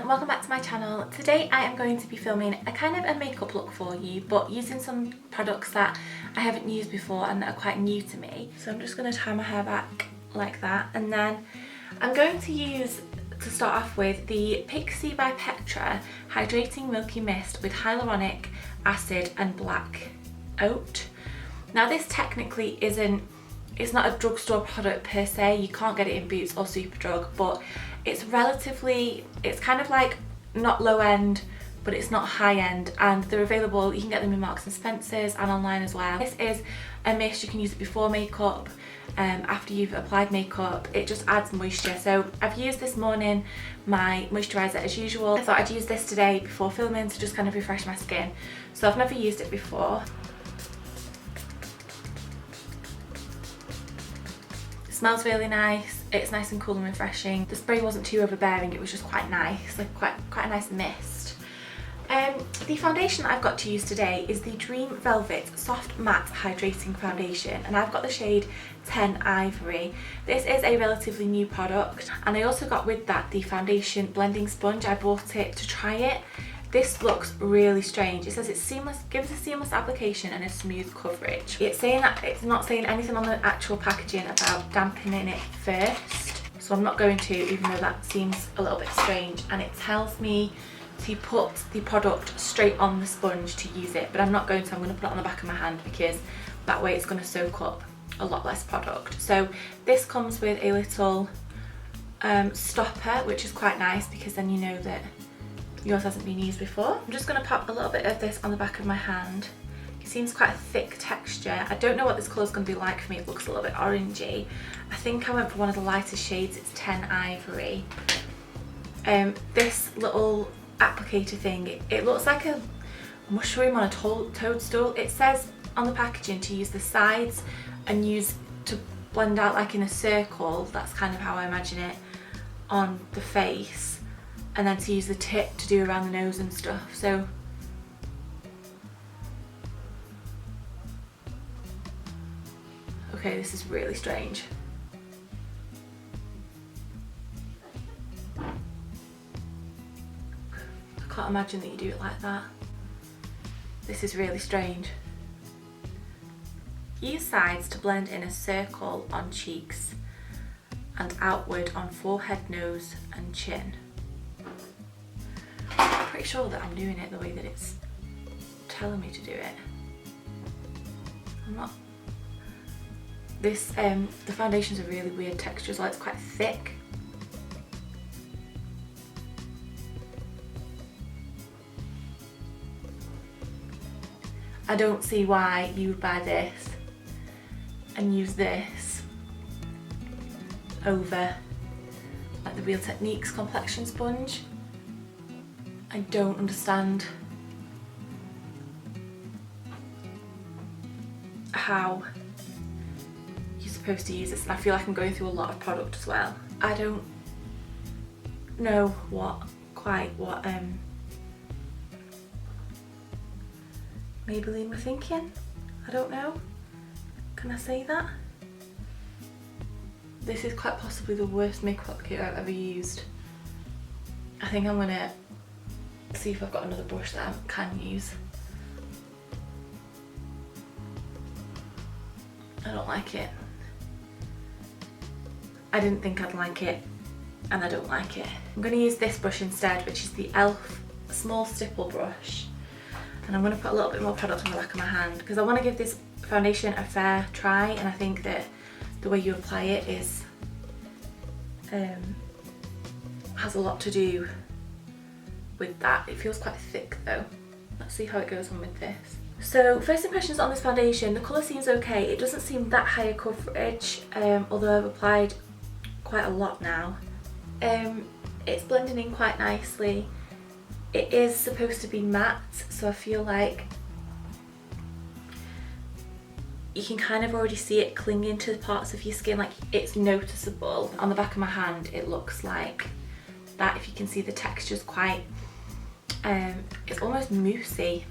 everyone, welcome back to my channel. Today I am going to be filming a kind of a makeup look for you, but using some products that I haven't used before and that are quite new to me. So I'm just going to tie my hair back like that, and then I'm going to use, to start off with, the Pixie by Petra Hydrating Milky Mist with Hyaluronic Acid and Black Oat. Now this technically it's not a drugstore product per se, you can't get it in Boots or Superdrug, but it's kind of like not low end, but it's not high end, and they're available, you can get them in Marks and Spencer's and online as well. This is a mist, you can use it before makeup, after you've applied makeup, it just adds moisture. So I've used this morning my moisturiser as usual. I thought I'd use this today before filming to just kind of refresh my skin. So I've never used it before. Smells really nice, it's nice and cool and refreshing. The spray wasn't too overbearing, it was just quite nice, like quite a nice mist. The foundation that I've got to use today is the Dream Velvet Soft Matte Hydrating Foundation, and I've got the shade 10 Ivory. This is a relatively new product, and I also got with that the foundation blending sponge. I bought it to try it. This looks really strange. It says it's seamless, gives a seamless application and a smooth coverage. It's saying that it's not saying anything on the actual packaging about dampening it first, so I'm not going to, even though that seems a little bit strange. And it tells me to put the product straight on the sponge to use it, but I'm not going to. I'm going to put it on the back of my hand because that way it's going to soak up a lot less product. So this comes with a little stopper, which is quite nice because then you know that yours hasn't been used before. I'm just going to pop a little bit of this on the back of my hand. It seems quite a thick texture. I don't know what this colour is going to be like for me. It looks a little bit orangey. I think I went for one of the lighter shades. It's 10 Ivory. This little applicator thing, it looks like a mushroom on a toadstool. It says on the packaging to use the sides and use to blend out like in a circle. That's kind of how I imagine it on the face. And then to use the tip to do around the nose and stuff. So okay, this is really strange. I can't imagine that you do it like that. This is really strange. Use sides to blend in a circle on cheeks and outward on forehead, nose and chin. I'm pretty sure that I'm doing it the way that it's telling me to do it. I'm not. This the foundation's a really weird texture as well. It's quite thick. I don't see why you would buy this and use this over like the Real Techniques complexion sponge. I don't understand how you're supposed to use this, and I feel like I'm going through a lot of product as well. I don't know what Maybelline were thinking. I don't know. Can I say that? This is quite possibly the worst makeup applicator I've ever used. I think I'm gonna see if I've got another brush that I can use. I don't like it. I didn't think I'd like it, and I don't like it. I'm going to use this brush instead, which is the e.l.f. small stipple brush, and I'm going to put a little bit more product on the back of my hand because I want to give this foundation a fair try, and I think that the way you apply it is has a lot to do with that. It feels quite thick though. Let's see how it goes on with this. So first impressions on this foundation, the colour seems okay. It doesn't seem that high a coverage, although I've applied quite a lot now. It's blending in quite nicely. It is supposed to be matte, so I feel like you can kind of already see it clinging to parts of your skin, like it's noticeable. On the back of my hand it looks like that. If you can see, the texture's quite it's almost moussey.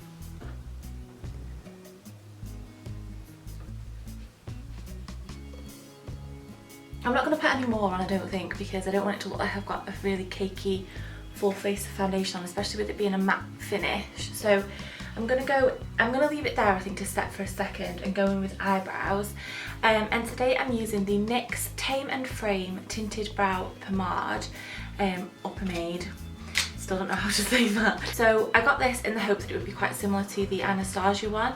I'm not going to put any more on, I don't think, because I don't want it to look like I've got a really cakey full face of foundation on, especially with it being a matte finish. So I'm gonna leave it there, I think, to set for a second and go in with eyebrows. And today I'm using the NYX Tame and Frame Tinted Brow Pomade, Uppermade. Still don't know how to say that. So I got this in the hope that it would be quite similar to the Anastasia one.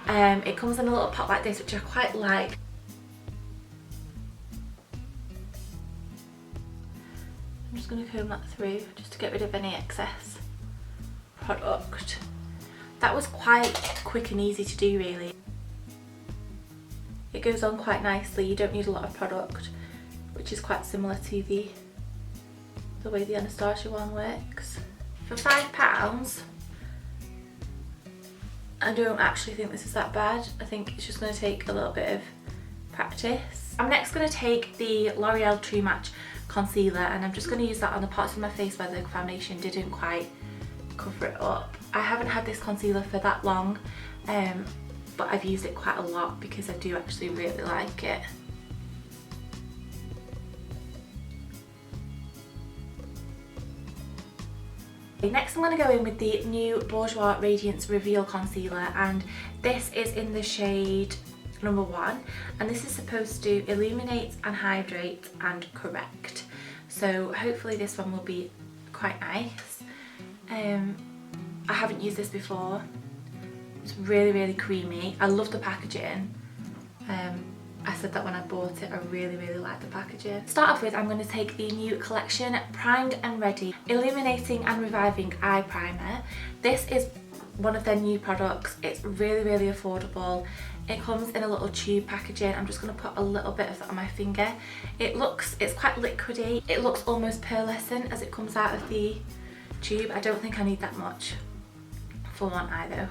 It comes in a little pot like this, which I quite like. I'm just going to comb that through just to get rid of any excess product. That was quite quick and easy to do, really. It goes on quite nicely, you don't need a lot of product, which is quite similar to the way the Anastasia one works. For £5, I don't actually think this is that bad. I think it's just going to take a little bit of practice. I'm next going to take the L'Oreal True Match concealer, and I'm just going to use that on the parts of my face where the foundation didn't quite cover it up. I haven't had this concealer for that long, but I've used it quite a lot because I do actually really like it. Next I'm going to go in with the new Bourjois Radiance Reveal Concealer, and this is in the shade number 1, and this is supposed to illuminate and hydrate and correct. So hopefully this one will be quite nice. I haven't used this before. It's really, really creamy. I love the packaging. I said that when I bought it, I really, really like the packaging. To start off with, I'm going to take the new collection Primed and Ready Illuminating and Reviving Eye Primer. This is one of their new products. It's really, really affordable. It comes in a little tube packaging. I'm just going to put a little bit of that on my finger. It's quite liquidy. It looks almost pearlescent as it comes out of the tube. I don't think I need that much for one eye though.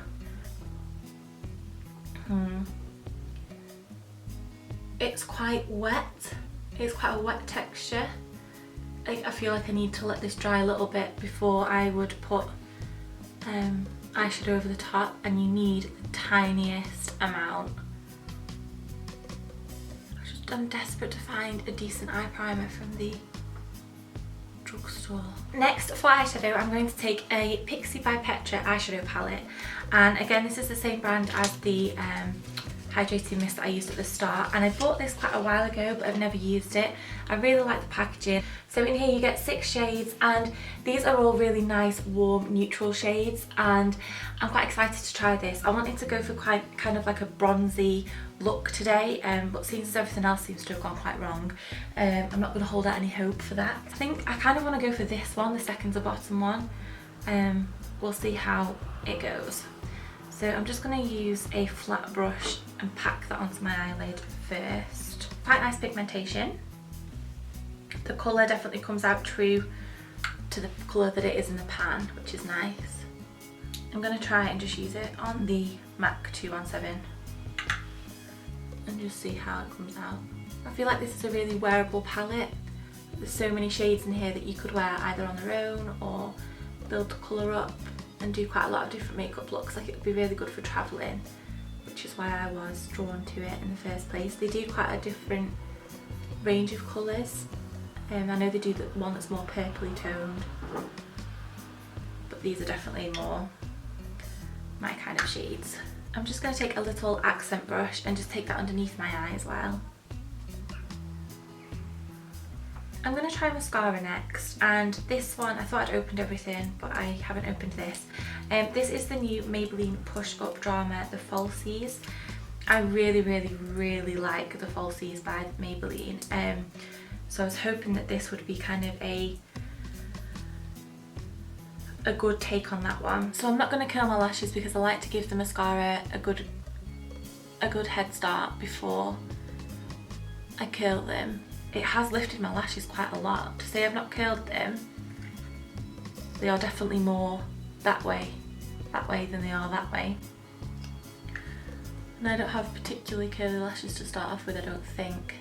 It's quite wet. It's quite a wet texture. I feel like I need to let this dry a little bit before I would put eyeshadow over the top, and you need the tiniest amount. I'm desperate to find a decent eye primer from the drugstore. Next, for eyeshadow, I'm going to take a Pixie by Petra eyeshadow palette, and again this is the same brand as the hydrating mist that I used at the start, and I bought this quite a while ago but I've never used it. I really like the packaging. So in here you get 6 shades, and these are all really nice warm neutral shades, and I'm quite excited to try this. I wanted to go for quite kind of like a bronzy look today, but since everything else seems to have gone quite wrong, I'm not going to hold out any hope for that. I think I kind of want to go for this one, the second to bottom one. We'll see how it goes. So I'm just going to use a flat brush and pack that onto my eyelid first. Quite nice pigmentation. The colour definitely comes out true to the colour that it is in the pan, which is nice. I'm going to try and just use it on the MAC 217 and just see how it comes out. I feel like this is a really wearable palette. There's so many shades in here that you could wear either on their own or build the colour up and do quite a lot of different makeup looks. Like, it would be really good for travelling, which is why I was drawn to it in the first place. They do quite a different range of colours. I know they do the one that's more purpley toned, but these are definitely more my kind of shades. I'm just going to take a little accent brush and just take that underneath my eye as well. I'm going to try mascara next, and this one, I thought I'd opened everything but I haven't opened this. This is the new Maybelline Push Up Drama, the Falsies. I really, really, really like the Falsies by Maybelline, so I was hoping that this would be kind of a good take on that one. So I'm not going to curl my lashes because I like to give the mascara a good head start before I curl them. It has lifted my lashes quite a lot. To say I've not curled them, they are definitely more that way than they are that way. And I don't have particularly curly lashes to start off with, I don't think.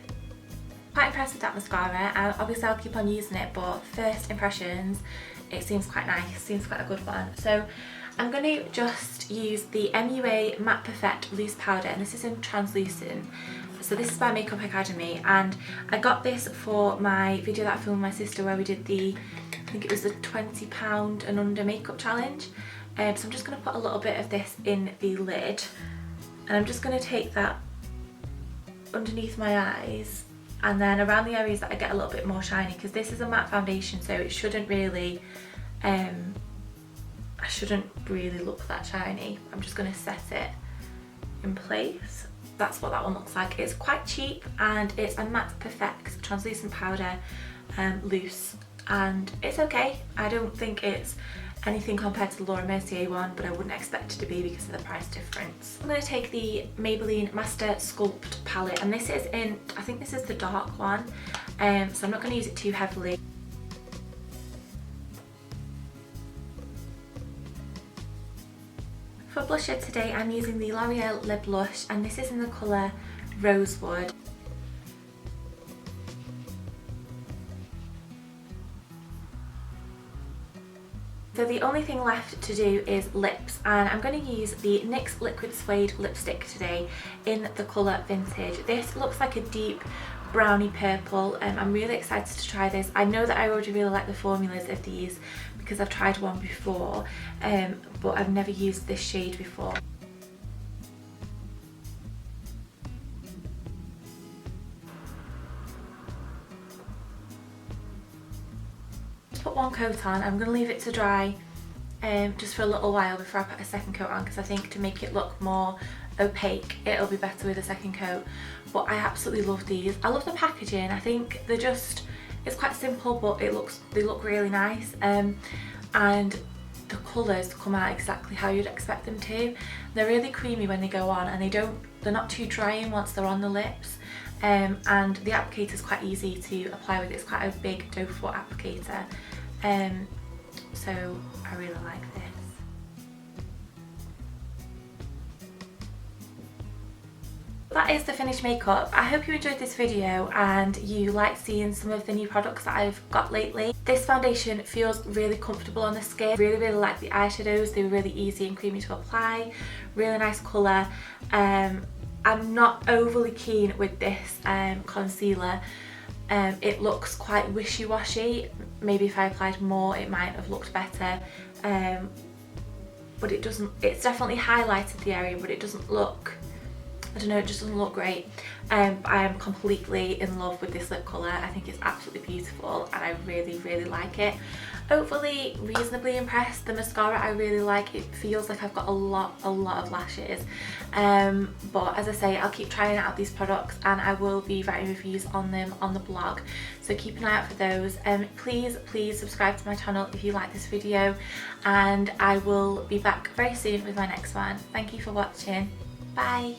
Quite impressed with that mascara. Obviously I'll keep on using it, but first impressions, it seems quite nice, seems quite a good one. So I'm going to just use the MUA Matte Perfect Loose Powder, and this is in translucent. So this is by Makeup Academy, and I got this for my video that I filmed with my sister where we did the think it was the £20 and under makeup challenge. So I'm just going to put a little bit of this in the lid, and I'm just going to take that underneath my eyes and then around the areas that I get a little bit more shiny, because this is a matte foundation, so it shouldn't really I shouldn't really look that shiny. I'm just going to set it in place. That's what that one looks like. It's quite cheap and it's a Matte Perfect translucent powder, loose, and it's okay. I don't think it's anything compared to the Laura Mercier one, but I wouldn't expect it to be because of the price difference. I'm going to take the Maybelline Master Sculpt palette, and this is in, I think this is the dark one, so I'm not going to use it too heavily. For blusher today, I'm using the L'Oreal Lip Blush, and this is in the colour Rosewood. So the only thing left to do is lips, and I'm going to use the NYX Liquid Suede lipstick today in the colour Vintage. This looks like a deep brownie purple. I'm really excited to try this. I know that I already really like the formulas of these because I've tried one before, but I've never used this shade before. Put one coat on. I'm going to leave it to dry just for a little while before I put a second coat on, because I think to make it look more opaque it'll be better with a second coat. But I absolutely love these. I love the packaging. I think they're just, it's quite simple, but they look really nice, and the colours come out exactly how you'd expect them to. They're really creamy when they go on, and they're not too drying once they're on the lips. And the applicator is quite easy to apply with. It's quite a big doe foot applicator, so I really like this. That is the finished makeup. I hope you enjoyed this video and you like seeing some of the new products that I've got lately. This foundation feels really comfortable on the skin. Really like the eyeshadows. They were really easy and creamy to apply. Really nice colour. I'm not overly keen with this concealer. It looks quite wishy-washy. Maybe if I applied more it might have looked better, but it doesn't. It's definitely highlighted the area, but it doesn't look, I don't know, it just doesn't look great. I am completely in love with this lip colour. I think it's absolutely beautiful and I really like it. Overly reasonably impressed. The mascara I really like. It feels like I've got a lot of lashes, but as I say, I'll keep trying out these products and I will be writing reviews on them on the blog, so keep an eye out for those. Please subscribe to my channel if you like this video, and I will be back very soon with my next one. Thank you for watching. Bye.